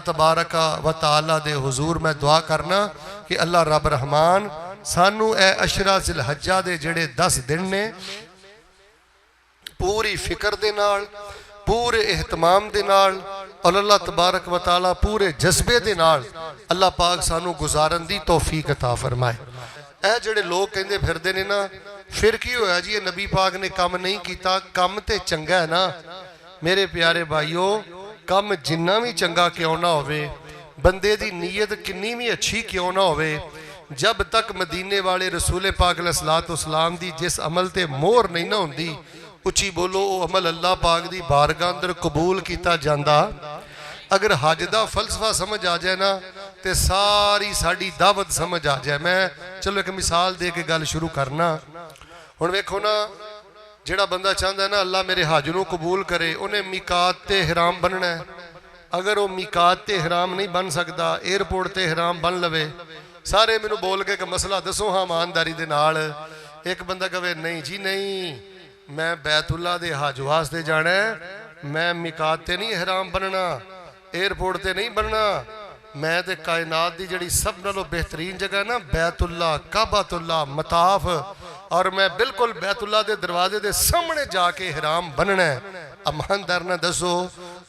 तबारक व तआला दे हुजूर मैं दुआ करना कि अल्लाह रब रहमान सानू ए अशरा जिल हज्जा दे जेड़े 10 दिन ने पूरी फिक्र दे नाल पूरे एहतमाम दे नाल और अल्लाह तबारक व तआला पूरे जज्बे दे नाल अल्लाह पाक सानू गुजारन दी तौफीक अता फरमाए। ए जेड़े लोग कहंदे फिरदे ने ना फिर की होया जी नबी पाक ने काम नहीं किया, काम ते चंगा है ना। मेरे प्यारे भाईओ काम जिन्ना भी चंगा क्यों ना होवे, बंदे दी नीयत किन्नी भी अच्छी क्यों ना होवे, जब तक मदीने वाले रसूल पाक अलैहिस्सलाम दी जिस अमल ते मोहर नहीं ना होंदी, उची बोलो वो अमल अल्लाह पाक दी बारगाह अंदर कबूल किया जाता। अगर हज का फलसफा समझ आ जाए ना तो सारी साड़ी दावत समझ आ जाए। मैं चलो एक मिसाल दे के गल शुरू करना। हुण वेखो ना, जिहड़ा बंदा चाहता है ना अल्लाह मेरे हज नूं कबूल करे, उन्हें मीकात ते हराम बनना है। अगर वो मीकात ते हराम नहीं बन सकता, एयरपोर्ट ते हराम बन लवे। सारे मैनू बोल के मसला दसो हाँ ईमानदारी दे नाल। एक बंदा कहे नहीं जी नहीं, मैं बैतुल्ला दे हज वास्ते जाना है, मैं मीकात ते नहीं हराम बनना, एयरपोर्ट ते नहीं बनना, मैं ते कायनात दी जड़ी सब नालों बेहतरीन जगह ना बैतुल्ला काबातुल्ला मताफ, और मैं बिल्कुल बैतुल्ला दे दरवाजे दे सामने जाके हराम बनना है। ईमानदार ना दसो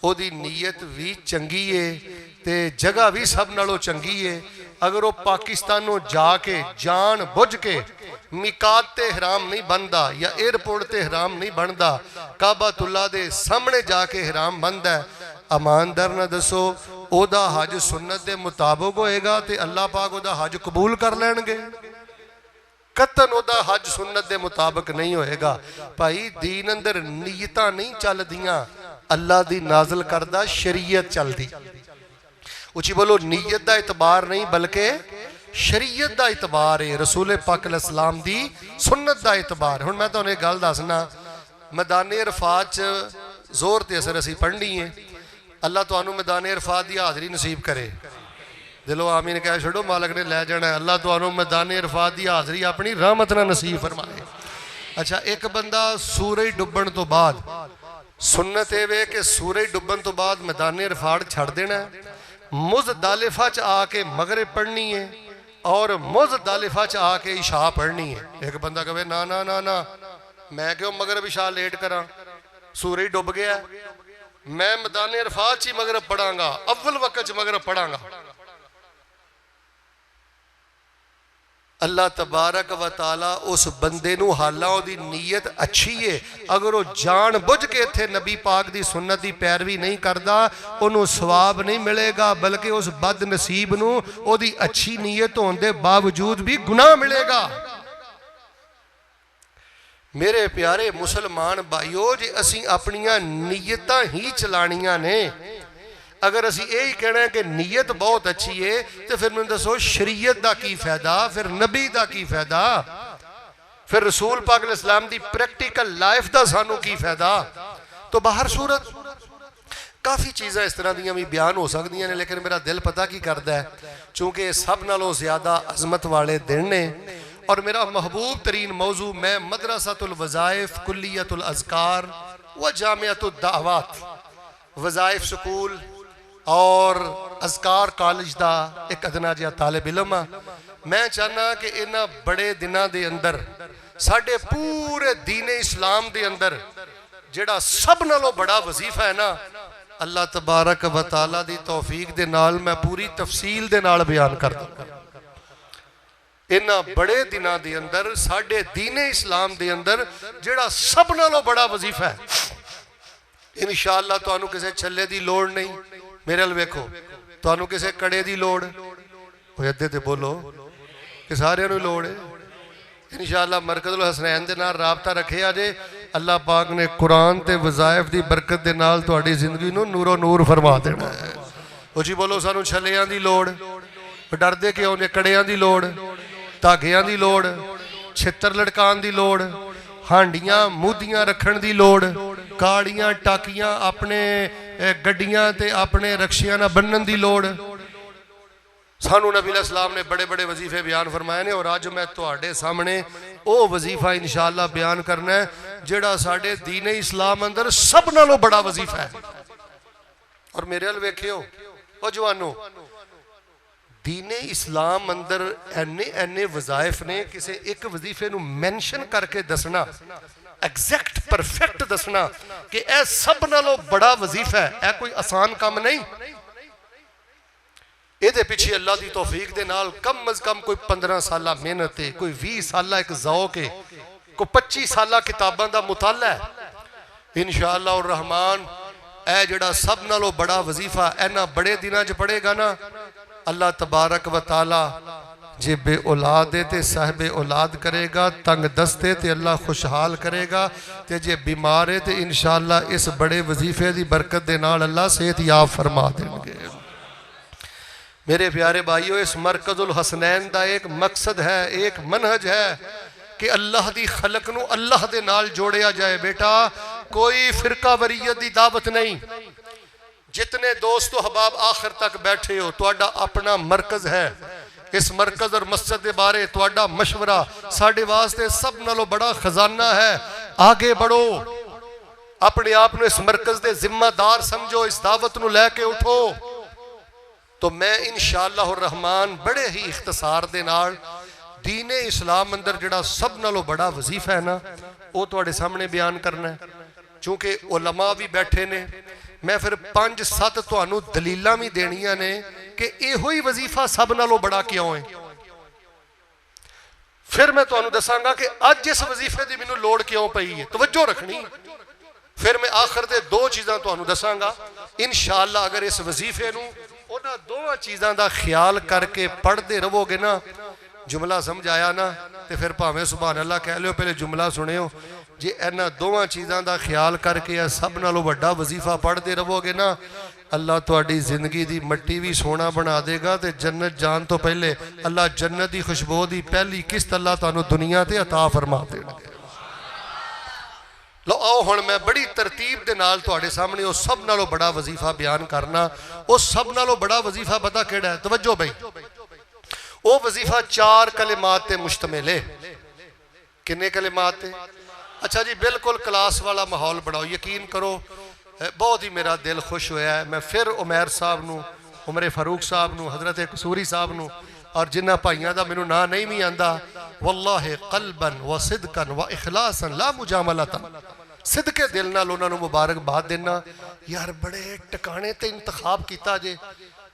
ओदी नीयत भी चंगी है ते जगह भी सब नालों चंगी है। अगर वो पाकिस्तानों जाके जान बुझ के मीकात ते हराम नहीं बनता या एयरपोर्ट ते हराम नहीं बनता, काबातुल्ला दे सामने जाके हराम बनता है, ईमानदार ना दसो ओदा हज सुन्नत दे मुताबिक होएगा ते अल्लाह पाक ओदा हज कबूल कर लैणगे? कतन ओदा हज सुन्नत दे मुताबिक नहीं होएगा। भाई दीन अंदर नीयतां नहीं चलदियां, अल्लाह दी नाज़िल करदा शरीयत चलदी। उची बोलो, नीयत दा इतबार नहीं बल्कि शरीयत दा इतबार है, रसूल पाक अलैहिस्सलाम दी सुन्नत दा इतबार। हुण मैं तुहानूं एक गल दसना, मैदाने अरफात च जोर ते असर असीं पढ़नी है। अल्लाह तुहानूं मैदाने अरफात दी हाज़री नसीब करे। दिलो आमीन कह छोड़ो, मालिक ने लै जाना है। अल्लाह तुहानूं मैदाने अरफात दी हाज़री अपनी रहमत नाल नसीब फरमाए। अच्छा, एक बंदा सूरज डुब्बण तो बाद, सुन्नत ये वे कि सूरज डुब्बण तो बाद मैदाने अरफात छड़ देना है, मुज़दलिफा च आके मगरिब पढ़नी है और मुज़दलिफा च आके इशा पढ़नी है। एक बंदा कहे ना ना ना ना, मैं क्यों मगरिब इशा लेट करा, सूरज डुब गया, मैं मैदाने अरफात ही मगरिब पढ़ांगा, अव्वल वक्त मगरिब पढ़ांगा। अल्लाह तबारक व तआला उस बंदे नूं हालां उहदी नीयत अच्छी है, अगर वो जान बुझ के इत्थे नबी पाक दी सुन्नत दी पैरवी नहीं करदा, उन्होंने सवाब नहीं मिलेगा, बल्कि उस बद नसीब नूं उहदी अच्छी नीयत होने दे बावजूद भी गुनाह मिलेगा। मेरे प्यारे मुसलमान भाईओ, जे असीं अपनियां नीयतां ही चलानियां ने, अगर असी यही कहना है कि नीयत बहुत अच्छी है, तो फिर मैं दसो शरीयत का की फायदा, फिर नबी का की फायदा, फिर रसूल पाक अलैहिस्सलाम दी प्रैक्टिकल लाइफ का सानू की फायदा। तो बाहर सूरत काफ़ी चीज़ां इस तरह दियां भी बयान हो सकदियां ने, लेकिन मेरा दिल पता की करता है, चूँकि सब नालों ज़्यादा अजमत वाले दिन ने और मेरा महबूब तरीन मौजू, मैं मदरसतुल वज़ाइफ कुल्लियतुल अज़कार व जामिअतुद दाअवात, वज़ाइफ स्कूल और अज़कार कॉलेज का एक अदना जिहा तालिब इलम हाँ। मैं चाहना कि इन्हां बड़े दिनों के अंदर साडे पूरे दीने इस्लाम के अंदर जिहड़ा सब नालों बड़ा वजीफा है ना, अल्लाह तबारक व तआला दी तौफीक दे नाल मैं पूरी तफसील दे नाल बयान कर दूंगा। इन्हां बड़े दिनों के अंदर साडे दीने इस्लाम के अंदर जिहड़ा सब नालों बड़ा वजीफा है, इंशाअल्लाह तुहानूं किसी छल्ले की लोड़ नहीं। मेरे अल वेखो, तुहानूं किसी कड़े की लोड़, अद्धे ते बोलो कि सारिਆਂ ਨੂੰ लोड़ है। इंशाअल्लाह मरकज़ुल हसनैन दे नाल राबता रखिया जे, अल्लाह पाक ने कुरान ते वज़ाइफ की बरकत दे नाल तुहाडी जिंदगी नूं नूरो नूर फरमा देना है। उची बोलो, सानूं छल्लियां की लोड़, डरदे क्यों ने, कड़ियां की लोड़, धागियां की लोड़, छित्तर लटकान की लोड़, हांडियां मूदियां रखण की लोड़, काड़ियां टाकियां अपने गड्डियां ते अपने रक्षियां ना बन्नण की लोड़। सानू नबी अलैहिस्सलाम ने बड़े बड़े वजीफे बयान फरमाए ने, और अज मैं तुहाडे सामने वो वजीफा इंशाअल्लाह बयान करना है जिहड़ा साडे दीने इस्लाम अंदर सब नालों बड़ा वजीफा है। और मेरे अल वेखियो, और जवानों दीने इस्लाम अंदर एने एने वज़ाइफ ने, किसी एक वजीफे नूं मैंशन करके दसना, एग्जैक्ट परफेक्ट दसना कि यह सब नालों बड़ा वजीफा है, यह कोई आसान काम नहीं। ये पिछे अल्लाह की तौफीक दे नाल कम अज कम कोई 15 साल मेहनत है, कोई 20 साल एक ज़ौक है, कोई 25 साल किताबों का मुताला है। इंशाअल्लाह उर रहमान यह जड़ा सब नालों बड़ा वजीफा इन्हां बड़े दिनों च पढ़ेगा ना, अल्लाह तबारक व ताला जे बे औलाद है तो साहिबे औलाद करेगा, तंग दस्ते ते अल्लाह खुशहाल करेगा, ते जे बीमार है तो इंशाअल्लाह इस बड़े वजीफे की बरकत दे नाल अल्लाह सेहत याब फरमा देंगे। मेरे प्यारे भाइयों, इस मरकजुल हसनैन का एक मकसद है, एक मनहज है कि अल्लाह की खलक नूं अल्लाह दे नाल जोड़िया जाए। बेटा कोई फिरका वरीयत की दावत नहीं। जितने दोस्त हबाब आखिर तक बैठे हो, तुहाडा अपना मरकज है। इस मरकज और मस्जिद के बारे तुहाडा मशवरा साडे वास्ते सब नालों बड़ा खजाना है। आगे बढ़ो, अपने आप को इस मरकज के जिम्मेदार समझो, इस दावत नूं लैके उठो। तो मैं इंशाअल्लाह रहमान बड़े ही इख्तसार दे नाल दीने इस्लाम अंदर जिहड़ा सब नालों बड़ा वजीफा है ना, वो तुहाडे सामने बयान करना है। चूंकि उलमा भी बैठे ने, मैं फिर 5-7 तुहानू दलीलां भी देनियां ने कि इहो ही वजीफा सब नालों बड़ा क्यों है। फिर मैं तुहानू दसांगा कि अज इस वजीफे की मैनू लोड़ क्यों पई है, तवज्जो रखनी। फिर मैं आखिर दे 2 चीज़ां तुहानू दसांगा इंशाअल्लाह। अगर इस वजीफे नू उन्हां 2 चीज़ों का ख्याल करके पढ़ते रहोगे ना, जुमला समझ आया ना, तो फिर भावें सुभान अल्लाह कह लो, पहले जुमला सुनियो। जे इन्हां 2 चीज़ों का ख्याल करके सब नालों बड़ा वजीफा पढ़ते रहोगे ना, अल्लाह तुहाडी जिंदगी की मट्टी भी सोना बना देगा, तो जन्नत जान तो पहले अल्लाह जन्नत की खुशबू की पहली किस्त अल्लाह तुहानू दुनिया ते अता फरमा देगा। लो आओ हुण मैं बड़ी तरतीब के नाल तुहाडे सामने वो सब नालों बड़ा वजीफा बयान करना। वो सब नालों बड़ा वजीफा पता केड़ा है? तवज्जो भाई, वो वजीफा 4 कलिमात ते मुश्तमिल है। किन्ने कलिमात है? अच्छा जी, बिल्कुल क्लास वाला माहौल बनाओ। यकीन करो बहुत ही मेरा दिल खुश होया है। मैं फिर उमैर साहब नू, उमर फारूक साहब नू, हजरत कसूरी साहब नू और जिन्होंने भाइयों का मैनू ना नहीं भी आता, वल्लाहि कल्बन व सिदकन व इखलासन ला मुजामलतन, सिदके दिल नाल उन्होंने मुबारकबाद देना। यार बड़े टिकाने ते इंतखाब किया जे,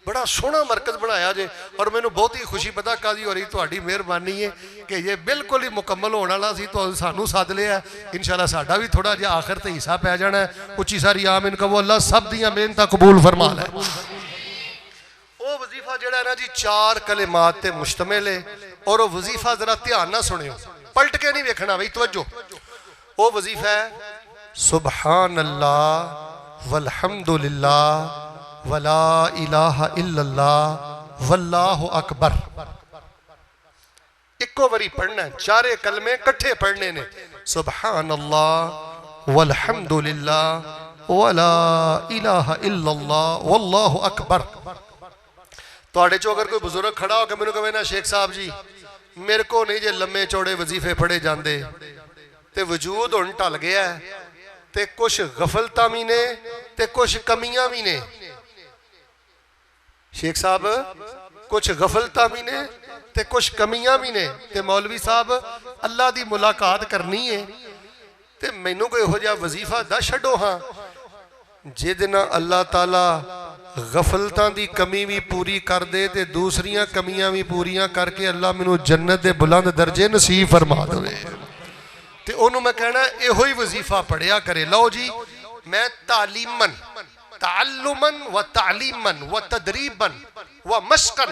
बड़ा सोहना मरकज बनाया जे, और मैनू बहुत ही खुशी पता कादी हो रही, तुहाडी मेहरबानी है कि ये बिल्कुल ही मुकम्मल होने वाला सी, तो सानू सद लिया। इंशाअल्लाह साडा भी थोड़ा जिहा आखिर ते हिस्सा पै जाना है। उच्ची सारी आमीन कहो, अल्लाह सब दियां मेहनतां कबूल फरमा लै। वो वजीफा जिहड़ा ना जी 4 कलिमात ते मुश्तमिल है, और वो वजीफा जरा ध्यान ना सुनियो, पलट के नहीं वेखना बई, तवज्जो। वो वजीफा है सुबहान अल्लाह वल्हम्दुलिल्लाह वला इलाहा इल्लल्लाह वल्लाहु अकबर। इको बारी पढ़ना है, 4 कलमे कट्ठे पढ़ने ने। सुबहान अल्लाह वल्हम्दुलिल्लाह वला इलाहा इल्लल्लाह वल्लाहु अकबर। तुहाडे चो अगर कोई बुजुर्ग खड़ा होकर मैनू कहे ना, शेख साहब जी मेरे को नहीं जे लम्मे चौड़े वजीफे पढ़े जाते, तो वजूद हुण टल गया है, तो कुछ गफलता भी ने ते कुछ कमियां भी ने। शेख साहब कुछ गफलता भी ने ते कुछ कमियां भी ने, ते मौलवी साहब अल्लाह की मुलाकात करनी है, तो मैनू कोई इहो जिहा वजीफा दस छड्डो हाँ जिहदे नाल अल्लाह ताला गफलतां दी कमी भी पूरी कर दे, ते दूसरियां कमियां भी पूरियां करके अल्लाह मैनू जन्नत दे बुलंद दर्जे नसीब फरमा दे। ते ओनू मैं कहना इहो ही वजीफा पढ़िया करे। लो जी, मैं तालीमन ताल्लुमन व तालीमन व तदरीबन व मशकन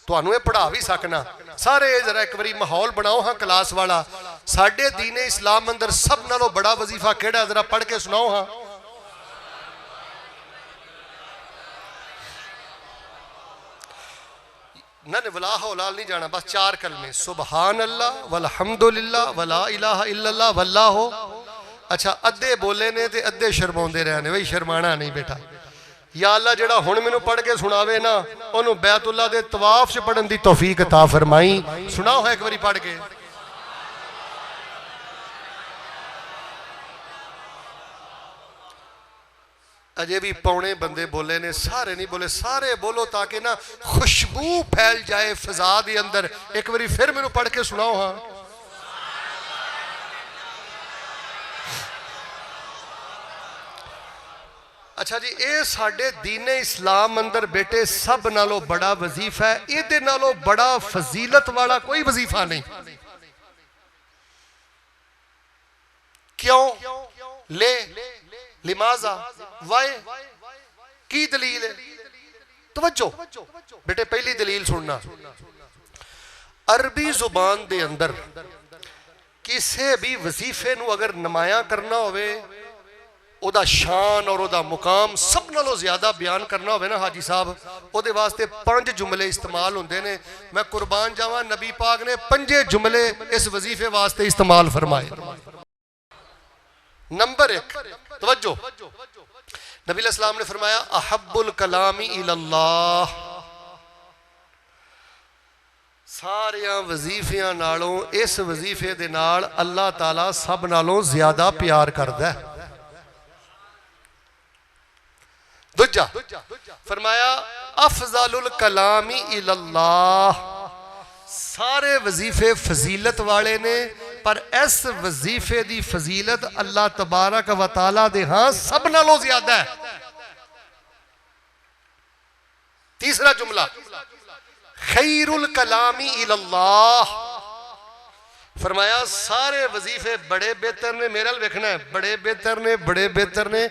तुहानू ये पढ़ा भी सकना। सारे जरा एक बारी माहौल बनाओ हाँ क्लास वाला। साडे दीने इस्लाम अंदर सब नालों बड़ा वजीफा केड़ा, जरा पढ़ के सुनाओ हाँ। ना ने वला हौलाल नहीं जाना, बस 4 कलमे सुबहान अल्लाह वल्हम्दुलिल्लाह वला इलाहा इल्लल्लाह वल्लाहु। अच्छा अद्धे बोले ने ते अद्धे शर्माउंदे रहे ने, भाई शर्माना नहीं बेटा। या अल्लाह जेड़ा हुण मैनू पढ़ के सुनावे ना, ओनू बैतुल्लाह दे तवाफ च पढ़न दी तौफीक अता फरमाई। सुनाओ है एक बारी पढ़ के। अजे भी पौने बंदे बोले ने, सारे नहीं बोले, सारे बोलो ताकि ना खुशबू फैल जाए फिजा के अंदर। एक बारी फिर मैनू पढ़ के सुनाओ। हाँ अच्छा जी, ये साडे दीने इस्लाम अंदर बेटे सब नालों बड़ा वजीफा है। ये नालों बड़ा फजीलत वाला कोई वजीफा नहीं। क्यों? ले लिमाजा वाए की दलील है? तवज्जो बेटे, पहली दलील सुनना। अरबी जुबान दे अंदर किसी भी वजीफे नू अगर नमाया करना होवे, ओदा शान और ओदा मुकाम सब नालों ज्यादा बयान करना होवे ना हाजी साहब, ओदे वास्ते 5 जुमले इस्तेमाल होंदे ने। मैं कुर्बान जावां, नबी पाक ने 5 जुमले इस वजीफे वास्ते इस्तेमाल फरमाए। नंबर 1, तवज्जो, नबी अलैहिस्सलाम ने फरमाया अहब्बुल कलामी इलल्लाह, सारिया वजीफियां नालों इस वजीफे दे नाल अल्लाह ताला सब नालों ज्यादा प्यार करदा है। दूजा फरमाया अफजलुल कलामी इलल्लाह, सारे वजीफे फजीलत वाले ने पर इस वजीफे दी फजीलत अल्लाह तबारक व तआला दे हां सब नालों ज्यादा है। तीसरा जुमला खैरुल कलामी इलल्लाह, फरमाया सारे वजीफे बड़े बेहतर ने, मेरे नाल वेखना है, बड़े बेहतर ने, बड़े बेहतर ने।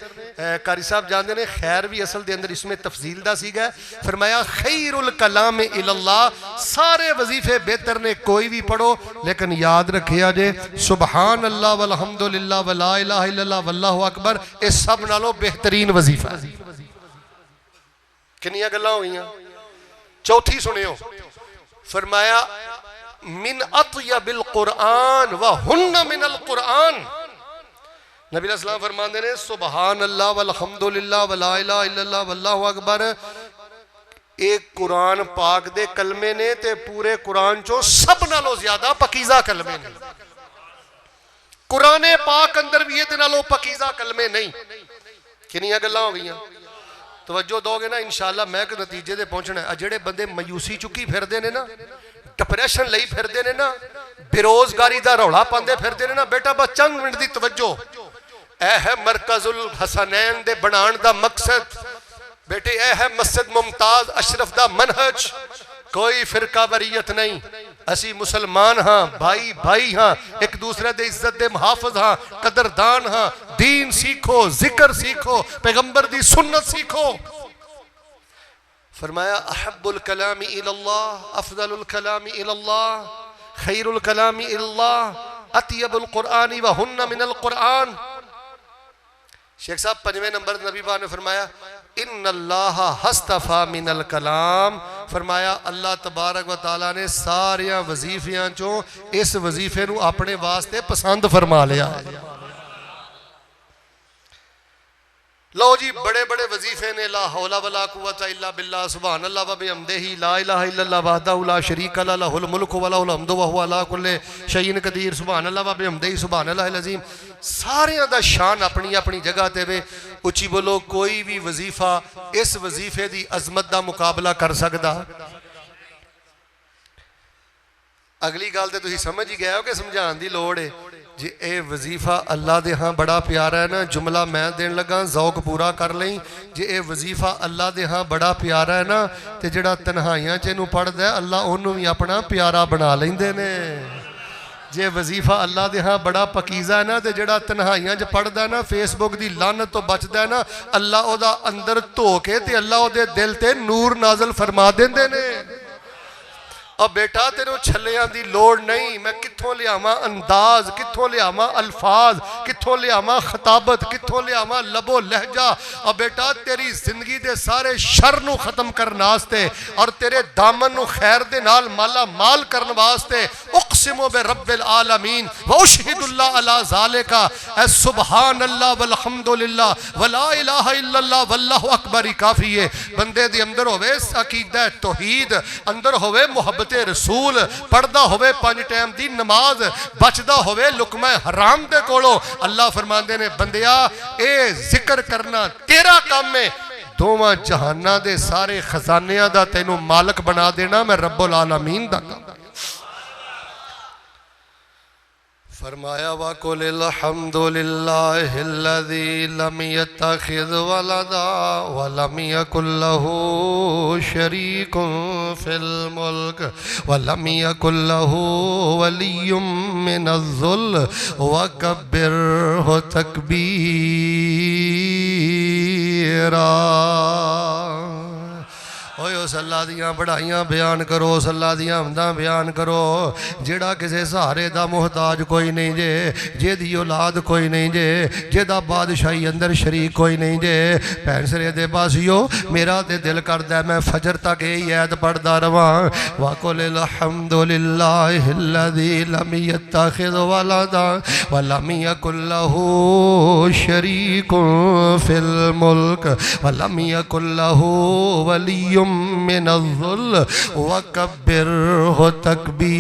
कारी साहब जानते ने खैर भी असल दे अंदर इसमें तफसील दा सीगा। फरमाया खैरुल कलाम इलल्लाह, सारे वजीफे बेहतर ने, कोई भी पढ़ो, लेकिन याद रखिया जे सुबहान अल्लाह वल्हम्दुलिल्लाह वला इलाहा इल्लल्लाह वल्लाहु अकबर ये सब नालों बेहतरीन वजीफा है। कितनी गल्लां होईयां? चौथी सुनियो, फरमाया मिन अतयबिल कुरान व हुन्ना मिनल कुरान। नबी अलैहिस्सलाम फरमाते ने सुबहान अल्लाह वल्हम्दुलिल्लाह वला इलाहा इल्लल्लाह वल्लाहु अकबर एक कुरान पाक दे कलमे ने ते पूरे कुरान चो सब नालों ज्यादा पकीजा कलमे ने। कुरान पाक अंदर भी ये नालों पकीजा कलमे नहीं। कितनी गल्लां हो गईयां? तवज्जो दोगे ना इंशाअल्लाह मैं एक नतीजे दे पहुंचना है। जेड़े बंदे मायूसी चुकी फिरदे ने ना, डिप्रेशन लई फिरदे ने ना, बेरोजगारी दा रौला पांदे फिरदे ने ना, बेटा बस चंद मिनट दी तवज्जो। ऐ है मरकजुल हसनैन दे बनाण दा मकसद, बेटे ऐ है मस्जिद मुमताज अशरफ दा मनहज। कोई फिरका वरीयत नहीं, असी मुसलमान हाँ, भाई भाई हाँ, एक दूसरे दे इज्जत दे मुहाफिज हाँ, कदरदान हाँ। दीन सीखो, जिक्र सीखो, पैगंबर दी सुन्नत सीखो। फरमाया अहब्बुल कलामी इलल्लाह अफजलुल कलामी इलल्लाह खैरुल कलामी इलल्लाह अतयबुल कुरानी व हुन्ना मिनल कुरान। शेख साहब 5वें नंबर नबी पाक ने फरमाया इन्नल्लाह हस्तफा मिनल कलाम, फरमाया अल्लाह तबारक व तआला ने सारिया वजीफियां चो इस वजीफे नू अपने वास्ते पसंद फरमा लिया। लो जी, बड़े बड़े वजीफे ने, ला हौला वला कुव्वता इल्ला बिल्लाह सुभान अल्लाह व बिहम्दिही ला इलाहा इल्लल्लाह वहदहु ला शरीका लहु लहुल मुल्कु व लहुल हम्दु व हुवा अला कुल्लि शैइन कदीर सुभान अल्लाह व बिहम्दिही सुभान अल्लाहिल अज़ीम। सारियां दा शान अपनी अपनी जगह ते वे। उची बोलो, कोई भी वजीफा इस वजीफे दी अजमत दा मुकाबला कर सकदा? अगली गल ते तुसीं समझ ही गए हो कि समझाने की लोड़ है जी। ये वजीफा अल्लाह दे हाँ बड़ा प्यारा है ना, जुमला मैं देन लगा जौक पूरा कर लई। जे ये वजीफा अल्लाह दे हाँ बड़ा प्यारा है ना, तो जिहड़ा तन्हाइयां च इहनूं पढ़दा है अल्लाह उहनूं भी अपना प्यारा बना लैंदे ने। जे वजीफा अल्लाह दे हाँ बड़ा पकीजा है ना, तो जिहड़ा तन्हाइयां च पढ़दा है ना, फेसबुक की लानत तो बचदा है ना, अल्लाह ओहदा अंदर धो के ते अल्लाह ओहदे दिल ते नूर नाजल फरमा देंदे ने। अब बेटा तेरे छलियां दी लोड़ नहीं, मैं कित्थों लियावां अंदाज, कित्थों लियावां अल्फाज, कित्थों लियावां खताबत, कित्थों लियावां लबो लहजा। अब बेटा तेरी जिंदगी दे सारे शर नू खत्म करने वास्ते और तेरे दामन नू खैर दे नाल माला माल करने वास्ते उक़सिमु बि रब्बिल आलमीन व उशहिदुल्लाह अला ज़ालिका ए सुबहान अल्लाह वल्हम्दुलिल्लाह वला इलाहा इल्लल्लाह वल्लाहु अकबर ही काफी है। बंदे दे अंदर होवे अकीदा तौहीद, अंदर होवे मोहब्बत मोहब्बत रसूल, पढ़दा होवे 5 टाइम दी नमाज, बचदा होवे लुकमा हराम दे कोलों। अल्लाह फरमांदे ने बंदिया ए जिक्र करना तेरा काम है, दोवां जहानां दे सारे खजानियां दा तैनू मालक बना देना मैं रब्बुल आलमीन दा काम। फरमाया वकुलिल हम्दुलिल्लाहिल्लज़ी लम यत्तखिज़ वलदा व लम यकुल लहू शरीकुन फिल मुल्क व लम यकुल लहू वलिय्युम मिनज़्ज़ुल्ल व कब्बिरहु तकबीरा। ओए उस अल्लाह दियां बढ़ाइयां बयान करो, उस अल्लाह दियां हमदां बयान करो जेड़ा किसी सहारे दा मुहताज कोई नहीं जे, जेदी औलाद कोई नहीं जे, जेदा बादशाही अंदर शरीक कोई नहीं जे। भैन सरे दे बासियो मेरा ते दिल करदा मैं फजर तक यही ऐत पढ़दा रवां, वकुलिल हम्दुलिल्लाहिल्लज़ी लम यत्तखिज़ वलदा व लम यकुल लहू शरीकुन फिल मुल्क व लम यकुल लहू वलिय्युम मिनज़्ज़ुल्ल वकब्बिरहु तकबीरा।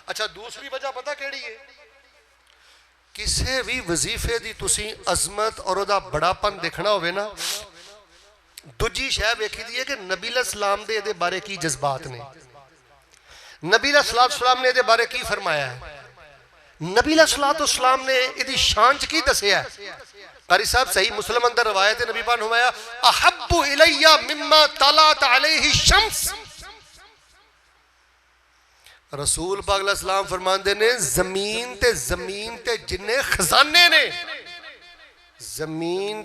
अच्छा दूसरी वजह पता केड़ी है? किसी भी वजीफे की तुसी अजमत और उहदा बड़ापन देखना होवे ना, दूजी शय वेखी दी है कि नबी अलैहिस्सलाम दे इहदे बारे की जज्बात ने, नबी अलैहिस्सलाम ने इहदे बारे की फरमाया है, नबी अलैहिस्सलाम ने इहदी शान च की दसिया है। कारी साहब सही मुस्लिम अंदर रवायत है, नबी पाक ने फरमाया अहब्बु इलैया मिम्मा तलात अलैहि शम्स। रसूल पाक अलैहिस्सलाम फरमांदे ने जमीन ते जिन्ने खजाने ने, जमीन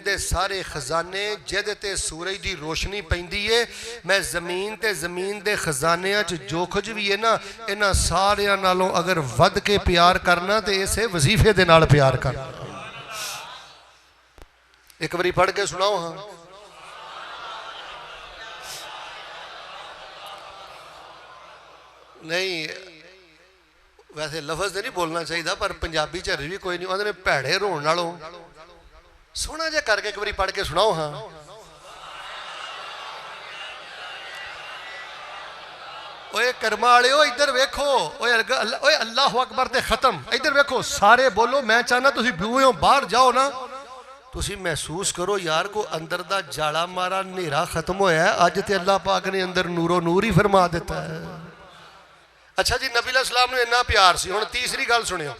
दे सारे खजाने जेदे ते सूरज की रोशनी पैंदी है, मैं जमीन दे खजानियां च जो कुछ भी है ना, इन्हां सारियां नालों अगर वध के प्यार करना तो इसे वजीफे दे नाल प्यार करना। एक बारी पढ़ के सुनाओ। हाँ नहीं वैसे लफज तो नहीं बोलना चाहिए पर पंजाबी च भी कोई नहीं, उन्होंने भैड़े रोण नालों सोहना जिहा करके एक बारी पढ़ के सुनाओ। हाँ ओए कर्मा वालिओ इधर वेखो, ओए अल्लाह अकबर ते खत्म, इधर वेखो सारे बोलो। मैं चाहना तुसी बूहों बाहर जाओ ना, तुसी महसूस करो यार को अंदर दा जाला मारा नेरा खत्म होया है। अज ते अल्लाह पाक ने अंदर नूरो नूर ही फरमा दिता है। अच्छा जी नबी अलैहिस्सलाम ने इन्ना प्यार सी। हुण तीसरी गल सुनियो,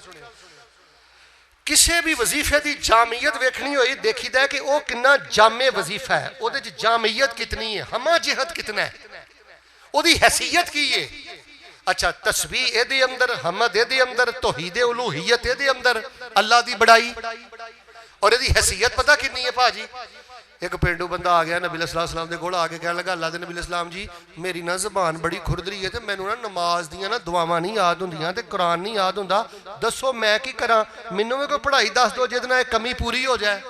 किसी भी वजीफे की जामियत वेखनी होई देखीदा है कि वह कितना जामे वजीफा है, वो जामियत कितनी है, हमा जिहत कितना है, उसकी हैसियत की है। अच्छा तस्बीह एदे अंदर, हमद एदे अंदर, तौहीद उलूहियत एदे अंदर, अल्लाह की बड़ाई और यदी हैसियत पता कितनी है भाजी। एक पेंडू बंदा आ गया नबी अलैहिस्सलाम दे कोल आके कहन लगा अल्लाह दे नबी अलैहिस्सलाम जी मेरी ना ज़बान बड़ी खुरदरी है, तो मैनू ना नमाज दियां ना दुआवां नहीं याद होंदियां ते कुरान नहीं याद होंदा, दसो मैं की करा, मैनू भी कोई पढ़ाई दस दो जिहदे नाल कमी पूरी हो जाए।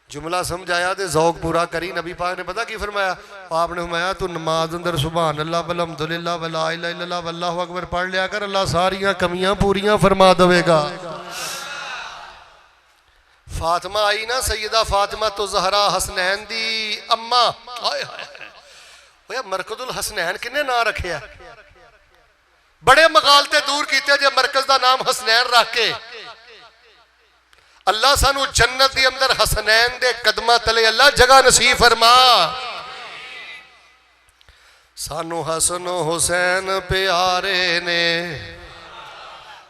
जुमला समझ आया तो ज़ौक पूरा करी। नबी पाक ने पता की फरमाया, आपने फरमाया तू नमाज अंदर सुभान अल्लाह वल हम्दुलिल्लाह वला इलाहा इल्लल्लाह वल्लाहु अकबर पढ़ लिया कर, अल्लाह सारियां कमियां पूरियां फरमा देवेगा। फातिमा आई ना, सैयदा फातिमा तो ज़हरा हसनैन दी अम्मा, हाय हाय मरकजुल हसनैन किन्ने ना रखे, बड़े मगालते दूर किते जे मरकज का नाम हसनैन रख के। अल्लाह सानू जन्नत के अंदर हसनैन दे कदमां तले अल्लाह जगह नसीब फरमा। सानू हसन हुसैन प्यारे ने,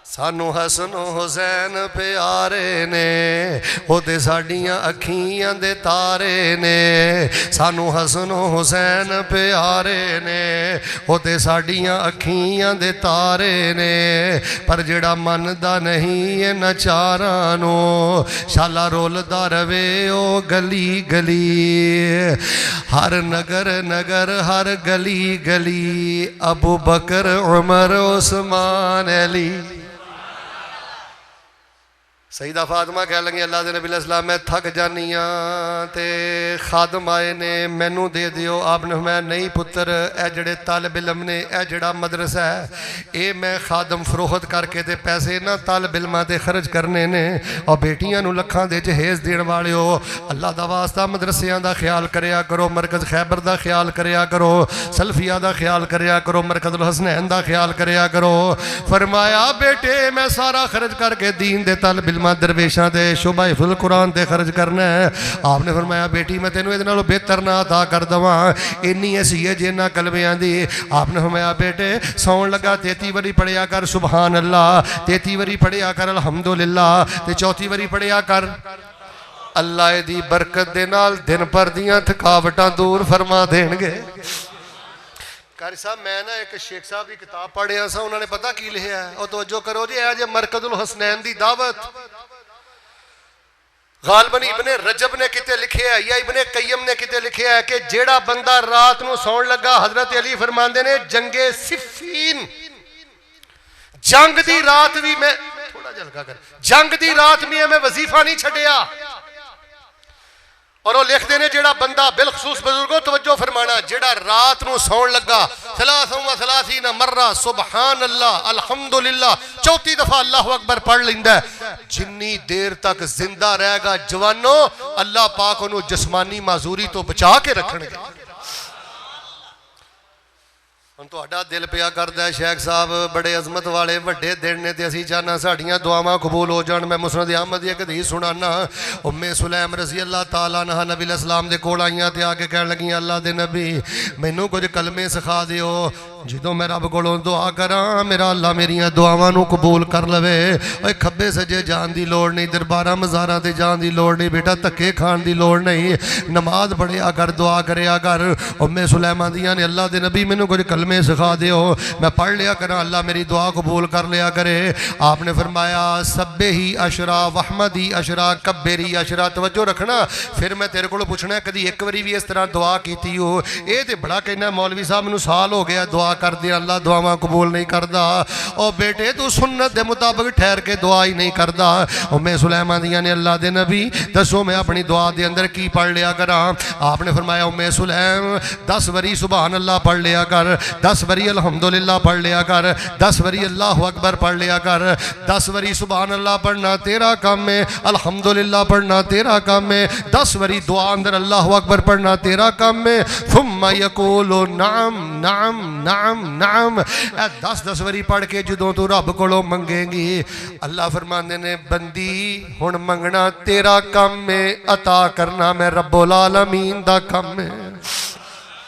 सानू हसन हुसैन प्यारे ने, ओदे साडियां अखियां दे तारे ने। सानू हसन हुसैन प्यारे ने, ओदे साडियां अखियां दे तारे ने। पर जेड़ा मनदा नहीं है नचारां नू, शाला रोलदा रवे ओ गली गली, हर नगर नगर हर गली गली, अबू बकर उमर उस्मान अली। सईदा फातिमा कह लगी अल्लाह के नबी अलैहिस्सलाम मैं थक जानी हाँ ते खादम आए ने मैनू दे दियो। आपने मैं नहीं पुत्र ए जड़े तालिब इल्म ने ए जड़ा मदरसा है ये मैं खादम फरोख्त करके ते पैसे ना तालिब इल्मां ते खर्च करने ने और बेटियां नू लखां दे जहेज देण वाले हो। अल्लाह दा वास्ता मदरसियां दा ख्याल करया करो, मरकज़ खैबर दा ख्याल करया करो, सल्फिया दा ख्याल करया करो, मरकज़ुल हसनैन दा ख्याल करया करो। फरमाया बेटे मैं सारा खर्च करके दीन दे तालिब इल्मां दरवेशां दे शोभा हिफ्ज़ुल कुरान ते खर्च करना है। आपने फरमाया बेटी मैं तेनों इहदे नालों बेहतर ना अता कर देवां, इन्नी ऐसी है जिन्ना कलमियां दी। आपने फरमाया बेटे सौन लगा 33 वारी पढ़िया कर सुबहान अल्लाह, 33 वारी पढ़िया कर अल्हम्दुलिल्लाह ते 34 वारी पढ़िया कर। अल्लाह दी बरकत दे नाल दिन भर दियां थकावटां दूर फरमा देणगे। कारी साहब मैं ना एक शेख साहब की किताब पढ़िया सा, उन्होंने पता की लिखा है और तवज्जो करो जी आज मरकज़ुल हसनैन दी दावत गालबन इब्ने रजब ने किते लिखे है या इब्ने कय्यम ने किते लिखे है कि जेड़ा बंदा रात नू सौन लगा, हजरत अली फरमांदे ने जंगे सिफ़ीन जंग दी रात भी मैं थोड़ा जलका कर जंग दी रात भी मैं वजीफा नहीं छड्डिया। और वो लिखते ने जेड़ा बंदा बिलखसूस बुजुर्गों तवज्जो फरमाना जेड़ा रात नू सौन लगा सलासीन मर्रा सुबहान अल्लाह अल्हम्दुलिल्लाह 34 दफा अल्लाह अकबर पढ़ लेंदा है, जिन्नी देर तक जिंदा रहेगा जवानों अल्लाह पाक उन्होंने जिस्मानी माजूरी तो बचा के रखणगे। हम तुहाडा दिल पिया करदा है शेख साहब बड़े अजमत वाले वड्डे दिन ने ते असीं चाहना साड़ियां दुआवां कबूल हो जाण। मैं मुस्नद अहमद दी एक हदीस सुनाना, उम्मे सुलैम रज़ी अल्लाह तआला अन्हा नबी अलैहिस्सलाम दे कोल आईयां ते आके कहण लगियां अल्लाह दे नबी मैनू कुछ कलमे सिखा दिओ, जो मैं रब कोलों दुआ करा मेरा अल्लाह मेरियां दुआवां नू कबूल कर लवे। ओए खब्बे सज्जे जान दी लोड़ नहीं, दरबारां मज़ारां ते जान दी लोड़ नहीं, बेटा धक्के खाण दी लोड़ नहीं, नमाज पढ़िया कर दुआ करया कर। उम्मे सुलैमा दियां ने अल्लाह दे नबी मैनू कुछ कलमे सिखा दिओ मैं पढ़ लिया करा अल्लाह मेरी दुआ कबूल कर लिया करे। आपने फरमाया सब्बे ही अशरा वहमदी अशरा कब्बेरी अशरा। तवज्जो रखना फिर मैं तेरे को पूछना कभी एक बारी भी इस तरह दुआ की हो? ये तो बड़ा कहना मौलवी साहब मैनू साल हो गया दुआ कर दिया अल्लाह दुआवां कबूल नहीं करता। और बेटे तू सुन्नत के मुताबिक ठहर के दुआ ही नहीं करता। उम्मे सुलैमा दियां ने अल्लाह दे नबी दसो मैं अपनी दुआ के अंदर की पढ़ लिया करा? आपने फरमाया उम्मे सुलैम 10 वरी सुबहान अल्लाह पढ़ लिया कर, 10 वरी अल्हम्दुलिल्लाह पढ़ लिया कर, 10 वरी अल्लाह अकबर पढ़ लिया कर। 10 वरी सुबहान अल्लाह पढ़ना तेरा काम है, अल्हम्दुलिल्लाह पढ़ना तेरा काम है, 10 वरी दुआ अंदर अल्लाह अकबर पढ़ना तेरा काम है। फुम्मा यकूलु नाम नाम नाम नाम 10 वरी पढ़ के जदों तू रब कोलों मंगेगी अल्लाह फरमांदे ने बंदी हुण मंगना तेरा काम है, अता करना मैं रब्बुल आलमीन दा काम है।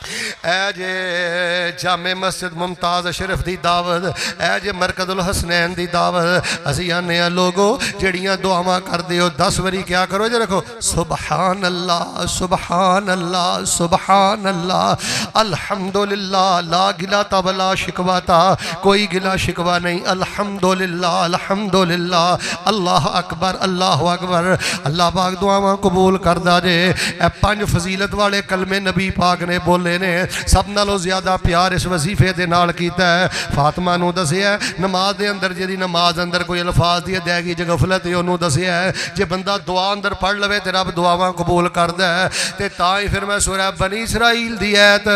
ए जे जामे मस्जिद मुमताज शरीफ की दावत, ए जे मरकज़ुल हसनैन की दावत। असी आने लोगो जड़ियाँ दुआवां करते हो 10 वरी क्या करो जे रखो सुबहान अल्लाह सुबहान अल्लाह सुबहान अल्लाह अल्हम्दुलिल्लाह ला गिला तबला शिकवाता कोई गिला शिकवा नहीं अल्हम्दुलिल्लाह अल्हम्दुलिल्लाह अल्लाह अकबर अल्लाह अकबर। अल्लाह पाक दुआवां कबूल करदा जे। ए 5 फजीलत वाले कलमे नबी पाक ने बोले ने सब नालों ज्यादा प्यार इस वजीफे दे नाल कीता है। फातिमा नू दसिया नमाज दे अंदर जी नमाज अंदर कोई अल्फाज दी अदायगी च गफलत है उन्होंने दसिया है जे बंदा दुआ अंदर पढ़ लवे ते रब दुआवां कबूल करदा है। ते तां ही फिर मैं सूरह बनी इसराइल दी आयत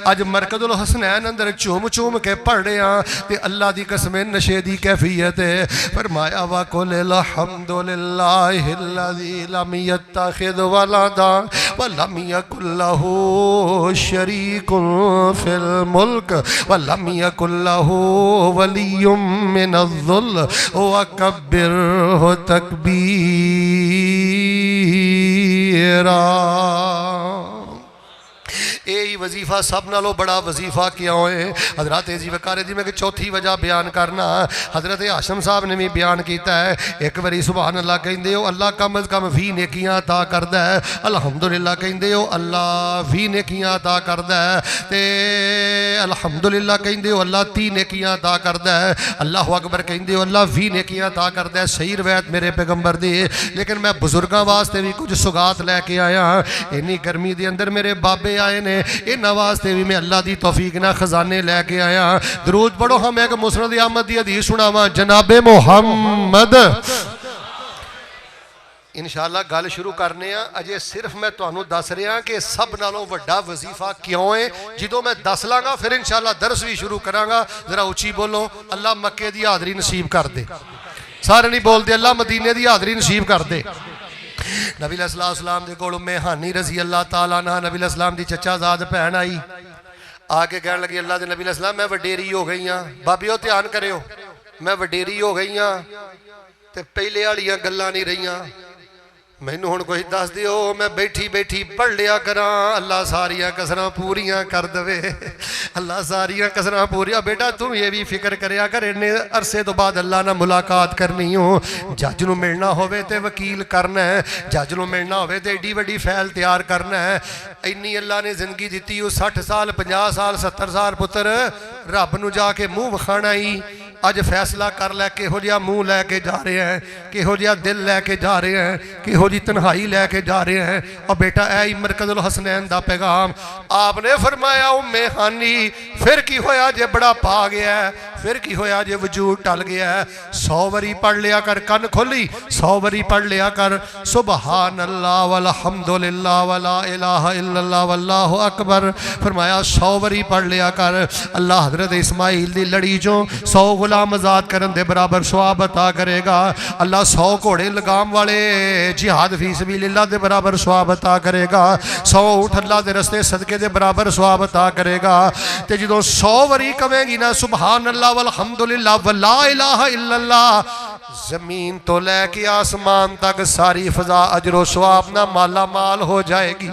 अज मरकज़ुल हसनैन अंदर चूम चूम के पढ़ रहा ते अल्लाह दी कसम नशे दी कैफियत है। फरमाया वा कुल अल्हम्दुलिल्लाहिल्लज़ी लम यत्तखिज़ वलदा व लम यकुल लहू शरीकुन फिल मुल्क व लम यकुल लहू वलियुम मिनज़्ज़ुल व कब्बिरहु तकबीरा। यही वजीफा सब नालों बड़ा वजीफा क्यों है? हजरत जी वकारे दी मैं चौथी वजह बयान करना। हजरत हाशम साहब ने भी बयान किया है एक बारी सुबहान अल्लाह कहते हो अल्लाह कम अज़ कम 20 नेकियां अता करदा है, अल्हम्दुलिल्लाह कहते हो अल्लाह 20 नेकियां अता करदा है, ते अल्हम्दुलिल्लाह कहते हो अल्लाह 30 नेकियां अता करदा है, अल्लाह अकबर कहते हो अल्लाह 20 नेकियां अता करदा है। सही रवायत मेरे पैगंबर दी। लेकिन मैं बुजुर्गों वास्ते भी कुछ सुगात लैके आया। इन्नी गर्मी के अंदर मेरे बाबे आए ने, इन्हां वास्ते भी मैं अल्लाह की तौफीक ना खजाने लैके आया। दरूद पढ़ो। हम एक मुस्नद अहमद की हदीस सुनावा। जनाबे मुहम्मद इंशाअल्लाह गल शुरू करने अजे सिर्फ मैं तुहानू दस रहा कि सब नालों वड्डा वजीफा क्यों है। जो मैं दस लाँगा फिर इंशाअल्लाह दरस भी शुरू करांगा। जरा उची बोलो, अल्लाह मक्के की हाज़री नसीब कर दे। सारे नहीं बोलते, अल्लाह मदीने की हाज़री नसीब कर दे। नबी अलैहिस्सलाम दे कोल उम्मे हानी रज़ी अल्लाह तआला अन्हा नबी अलैहिस्सलाम दी चचाजाद भैन आई, आके कहने लगी अल्लाह के नबी अलैहिस्सलाम मैं वडेरी हो गई हाँ। बाबियो ध्यान करियो, मैं वडेरी हो गई हाँ ते पहले वाली गल्लां नहीं रही। मैनू हुण कोई दस दिओ, मैं बैठी बैठी पढ़ लिया करा, अल्लाह सारिया कसरां पूरियां कर दवे, अल्लाह सारिया कसरां पूरियां। बेटा तू ये भी फिक्र करया कर, इन्ने अरसे तो बाद अल्लाह नाल मुलाकात करनी हो। जज नूं मिलना होवे ते वकील करना है, जज नूं मिलना होवे ते एडी वड्डी फैल तैयार करना है। इन्नी अल्लाह ने जिंदगी दी, 60 साल 50 साल 70 साल पुत्र रब नूं जाके मुँह विखाना ही। अज फैसला कर लै किहो जिहा मुँह लैके जा रहे हैं, किहो जिहा दिल लैके जा रहे हैं, किहो जी तन्हाई लैके जा रहे हैं। और बेटा ऐ मरकजुल हसनैन दा पैगाम आपने फरमाया उम्मे हानी फिर की होया जे बड़ा पा गया है, फिर की होया जे वजूद टल गया है। 100 बारी पढ़ लिया कर, कन खोली 100 बारी पढ़ लिया कर सुबहान अल्लाह वल्हम्दुलिल्लाह वला इलाहा इल्लल्लाह वल्लाहु अकबर। फरमाया 100 बारी पढ़ लिया कर। अल्लाह हजरत इस्माइल दी लड़ी चो 100 गुलाम आजाद करन दे बराबर सवाब अता करेगा। अल्लाह 100 घोड़े लगाम वाले जिहाद फी सबीलिल्लाह दे बराबर सवाब अता करेगा। 100 ऊठ अल्लाह दे रस्ते सदके दे बराबर सवाब अता करेगा। ते जो 100 बारी कवेंगी ना सुबहान अल्लाह वल्हम्दुलिल्लाह वला इलाहा इल्लल्लाह, जमीन तो लैके आसमान तक सारी फजा अजरो सवाब ना माला माल हो जाएगी।